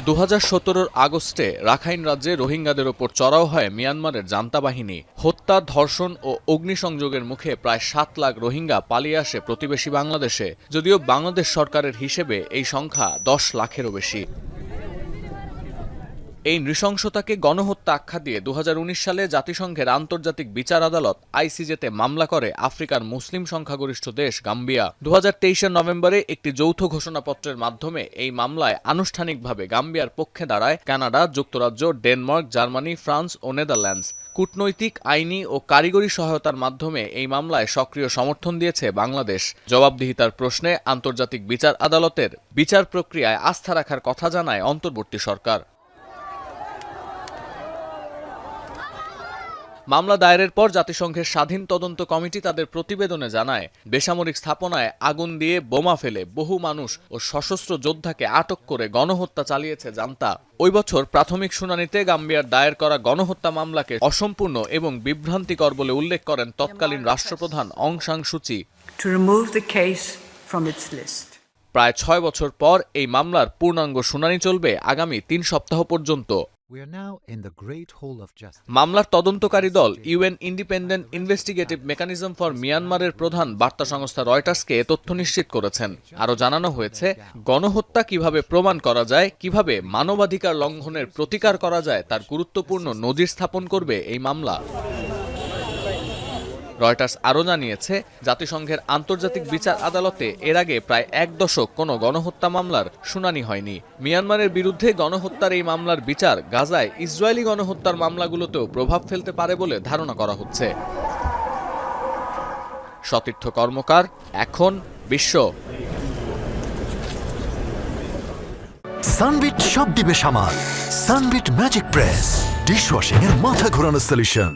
2017 আগস্টে রাখাইন রাজ্যে রোহিঙ্গাদের ওপর চড়াও হয় মিয়ানমারের জান্তা বাহিনী। হত্যা, ধর্ষণ ও অগ্নিসংযোগের মুখে প্রায় 7 লাখ রোহিঙ্গা পালিয়ে আসে প্রতিবেশী বাংলাদেশে। যদিও বাংলাদেশ সরকারের হিসেবে এই সংখ্যা 10 লাখেরও বেশি। এই নৃশংসতাকে গণহত্যা আখ্যা দিয়ে 2019 সালে জাতিসংঘের আন্তর্জাতিক বিচার আদালত আইসিজেতে মামলা করে আফ্রিকার মুসলিম সংখ্যাগরিষ্ঠ দেশ গাম্বিয়া। 2023 নভেম্বরে একটি যৌথ ঘোষণাপত্রের মাধ্যমে এই মামলায় আনুষ্ঠানিকভাবে গাম্বিয়ার পক্ষে দাঁড়ায় কানাডা, যুক্তরাজ্য, ডেনমার্ক, জার্মানি, ফ্রান্স ও নেদারল্যান্ডস। কূটনৈতিক, আইনি ও কারিগরি সহায়তার মাধ্যমে এই মামলায় সক্রিয় সমর্থন দিয়েছে বাংলাদেশ। জবাবদিহিতার প্রশ্নে আন্তর্জাতিক বিচার আদালতের বিচার প্রক্রিয়ায় আস্থা রাখার কথা জানায় অন্তর্বর্তী সরকার। মামলা দায়েরের পর জাতিসংঘের স্বাধীন তদন্ত কমিটি তাদের প্রতিবেদনে জানায়, বেসামরিক স্থাপনায় আগুন দিয়ে বোমা ফেলে বহু মানুষ ও সশস্ত্র যোদ্ধাকে আটক করে গণহত্যা চালিয়েছে জান্তা। ওই বছর প্রাথমিক শুনানিতে গাম্বিয়ার দায়ের করা গণহত্যা মামলাকে অসম্পূর্ণ এবং বিভ্রান্তিকর বলে উল্লেখ করেন তৎকালীন রাষ্ট্রপ্রধান অং সান সুচি। প্রায় 6 বছর পর এই মামলার পূর্ণাঙ্গ শুনানি চলবে আগামী 3 সপ্তাহ পর্যন্ত। মামলার তদন্তকারী দল UN independent investigative mechanism for মিয়ানমারের প্রধান বার্তা সংস্থা রয়টার্সকে এ তথ্য নিশ্চিত করেছেন। আরও জানানো হয়েছে, গণহত্যা কিভাবে প্রমাণ করা যায়, কিভাবে মানবাধিকার লঙ্ঘনের প্রতিকার করা যায় তার গুরুত্বপূর্ণ নজির স্থাপন করবে এই মামলা। রয়টার্স আরও জানিয়েছে, জাতিসংঘের আন্তর্জাতিক বিচার আদালতে এর আগে প্রায় 1 দশক কোনো গণহত্যা মামলার শুনানি হয়নি। মিয়ানমারের বিরুদ্ধে গণহত্যার এই মামলার বিচার গাজায় ইসরায়েলি গণহত্যার মামলাগুলোতেও প্রভাব ফেলতে পারে বলে ধারণা করা হচ্ছে। সতীর্থ কর্মকার, এখন বিশ্ব। সানবিট সব দিবে সামাল। সানবিট ম্যাজিক প্রেস ডিশওয়াশিং এর মাথা ঘোরানো সলিউশন।